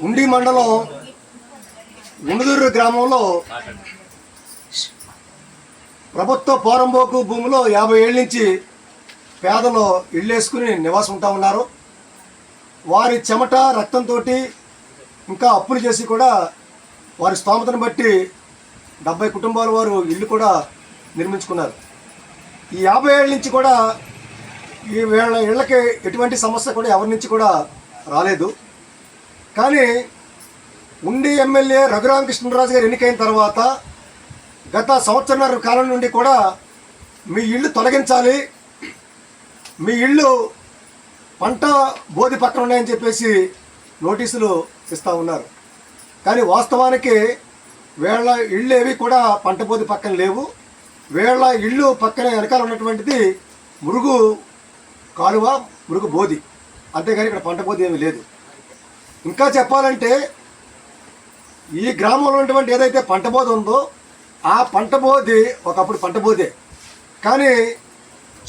ఉండి మండలం గుండుదూరు గ్రామంలో ప్రభుత్వ పోరంబోకు భూమిలో 50 ఏళ్ళ నుంచి పేదలు ఇళ్ళేసుకుని నివాసం ఉంటా ఉన్నారు. వారి చెమట రక్తంతో ఇంకా అప్పులు చేసి కూడా వారి స్తోమతను బట్టి 70 కుటుంబాల వారు ఇల్లు కూడా నిర్మించుకున్నారు. ఈ 50 ఏళ్ళ నుంచి కూడా ఈ వీళ్ళ ఇళ్ళకి ఎటువంటి సమస్య కూడా ఎవరి నుంచి కూడా రాలేదు. కానీ ఉండి ఎమ్మెల్యే రఘురామకృష్ణరాజు గారు ఎన్నికైన తర్వాత గత సంవత్సరన్నర కాలం నుండి కూడా మీ ఇళ్ళు తొలగించాలి, మీ ఇళ్ళు పంట బోధి పక్కన ఉన్నాయని చెప్పేసి నోటీసులు ఇస్తూ ఉన్నారు. కానీ వాస్తవానికి వీళ్ళ ఇళ్ళు ఏవి కూడా పంట బోధి పక్కన లేవు. వీళ్ళ ఇళ్ళు పక్కన వెనకాల ఉన్నటువంటిది మురుగు కాలువ, మురుగు బోధి, అంతేగాని ఇక్కడ పంట బోధి ఏమీ లేదు. ఇంకా చెప్పాలంటే ఈ గ్రామంలో ఉన్నటువంటి ఏదైతే పంట బోధి ఉందో ఆ పంట బోధి ఒకప్పుడు పంట బోధే. కానీ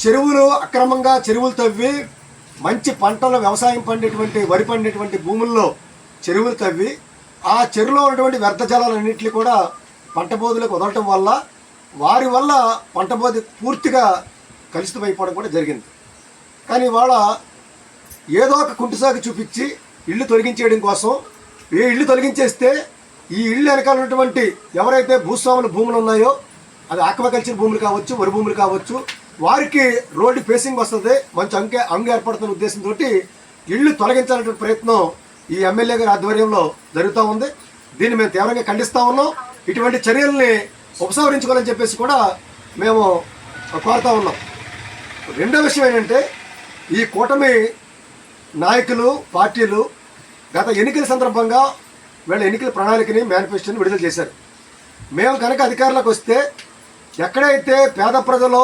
చెరువులు అక్రమంగా చెరువులు తవ్వి మంచి పంటలు వ్యవసాయం పండేటువంటి వరి పండేటువంటి భూముల్లో చెరువులు తవ్వి ఆ చెరువులో ఉన్నటువంటి వ్యర్థ జలాలన్నింటినీ కూడా పంట బోధులకు వదలటం వల్ల వారి వల్ల పంట బోధి పూర్తిగా కలుషితమైపోవడం కూడా జరిగింది. కానీ వాళ్ళ ఏదో ఒక కుంటిసాగు చూపించి ఇల్లు తొలగించేయడం కోసం ఏ ఇల్లు తొలగించేస్తే ఈ ఇళ్ళు వెనకాల ఉన్నటువంటి ఎవరైతే భూస్వాముల భూములు ఉన్నాయో అది ఆక్వాకల్చర్ భూములు కావచ్చు, వరి భూములు కావచ్చు, వారికి రోడ్డు ఫేసింగ్ వస్తుంది, మంచి అంగు ఏర్పడుతున్న ఉద్దేశంతో ఇళ్ళు తొలగించాలనే ప్రయత్నం ఈ ఎమ్మెల్యే గారి ఆధ్వర్యంలో జరుగుతూ ఉంది. దీన్ని మేము తీవ్రంగా ఖండిస్తూ ఉన్నాం. ఇటువంటి చర్యల్ని ఉపసంహరించుకోవాలని చెప్పేసి కూడా మేము కోరుతూ ఉన్నాం. రెండో విషయం ఏంటంటే ఈ కూటమి నాయకులు, పార్టీలు గత ఎన్నికల సందర్భంగా వీళ్ళ ఎన్నికల ప్రణాళికని, మేనిఫెస్టోని విడుదల చేశారు. మేము కనుక అధికారంలోకి వస్తే ఎక్కడైతే పేద ప్రజలు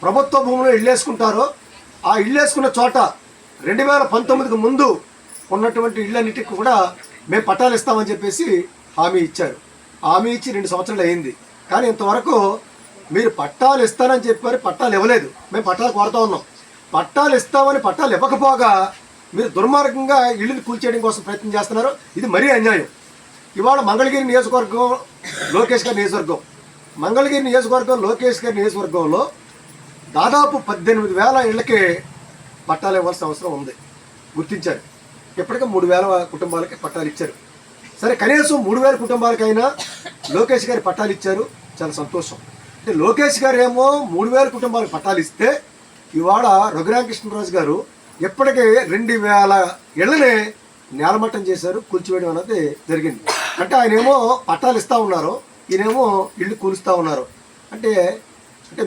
ప్రభుత్వ భూములు ఇళ్ళేసుకుంటారో ఆ ఇళ్ళేసుకున్న చోట 2019కు ముందు ఉన్నటువంటి ఇళ్ళన్నిటికి కూడా మేము పట్టాలు ఇస్తామని చెప్పేసి హామీ ఇచ్చారు. హామీ ఇచ్చి 2 సంవత్సరాలు అయింది. కానీ ఇంతవరకు మీరు పట్టాలు ఇస్తారని చెప్పారు, పట్టాలు ఇవ్వలేదు. మేము పట్టాలు కోరుతూ ఉన్నాం. పట్టాలు ఇస్తామని పట్టాలు ఇవ్వకపోగా మీరు దుర్మార్గంగా ఇళ్ళని కూల్చేయడం కోసం ప్రయత్నం చేస్తున్నారు. ఇది మరీ అన్యాయం. ఇవాళ మంగళగిరి నియోజకవర్గం, లోకేష్ గారి నియోజకవర్గం, మంగళగిరి నియోజకవర్గం, లోకేష్ గారి నియోజకవర్గంలో దాదాపు 18,000 ఇళ్ళకి పట్టాలు ఇవ్వాల్సిన అవసరం ఉంది. గుర్తించారు. ఇప్పటికే 3,000 కుటుంబాలకి పట్టాలు ఇచ్చారు. సరే, కనీసం 3,000 కుటుంబాలకైనా లోకేష్ గారి పట్టాలు ఇచ్చారు, చాలా సంతోషం. అంటే లోకేష్ గారు ఏమో 3,000 కుటుంబాలకు పట్టాలు ఇస్తే ఇవాళ రఘురామకృష్ణరాజు గారు ఇప్పటికే 2,000 ఇళ్ళని నేలమట్టం చేశారు, కూల్చివేయడం అనేది జరిగింది. అంటే ఆయనేమో పట్టాలు ఇస్తూ ఉన్నారు, ఈయనేమో ఇళ్ళు కూలుస్తూ ఉన్నారు. అంటే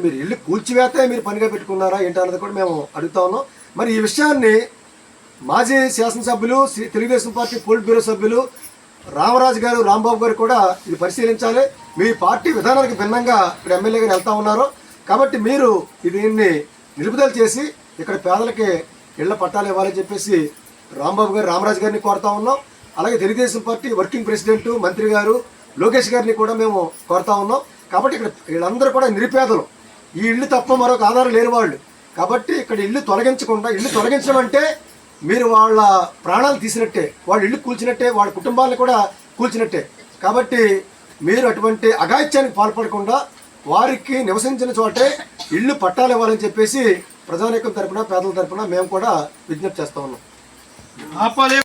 మీరు ఇల్లు కూల్చివేస్తే మీరు పనిగా పెట్టుకున్నారా ఏంటన్నది కూడా మేము అడుగుతా ఉన్నాం. మరి ఈ విషయాన్ని మాజీ శాసనసభ్యులు, తెలుగుదేశం పార్టీ పోలిట్ బ్యూరో సభ్యులు రామరాజు గారు, రాంబాబు గారు కూడా ఇది పరిశీలించాలి. మీ పార్టీ విధానానికి భిన్నంగా ఇక్కడ ఎమ్మెల్యే గారు వెళ్తూ ఉన్నారు. కాబట్టి మీరు దీన్ని నిలుపుదల చేసి ఇక్కడ పేదలకి ఇళ్ల పట్టాలు ఇవ్వాలని చెప్పేసి రాంబాబు గారు, రామరాజు గారిని కోరుతా ఉన్నాం. అలాగే తెలుగుదేశం పార్టీ వర్కింగ్ ప్రెసిడెంట్, మంత్రి గారు, లోకేష్ గారిని కూడా మేము కోరుతా ఉన్నాం. కాబట్టి ఇక్కడ వీళ్ళందరూ కూడా నిరుపేదలు, ఈ ఇల్లు తప్ప మరొక ఆధారం లేని వాళ్ళు. కాబట్టి ఇక్కడ ఇల్లు తొలగించకుండా, ఇల్లు తొలగించడం అంటే మీరు వాళ్ళ ప్రాణాలు తీసినట్టే, వాళ్ళ ఇల్లు కూల్చినట్టే, వాళ్ళ కుటుంబాలను కూడా కూల్చినట్టే. కాబట్టి మీరు అటువంటి అఘాయిత్యానికి పాల్పడకుండా వారికి నివసించిన చోటే ఇల్లు పట్టాలు ఇవ్వాలని చెప్పేసి ప్రజానీకం తరపున, పేదల తరపున మేము కూడా విజ్ఞప్తి చేస్తూ ఉన్నాం.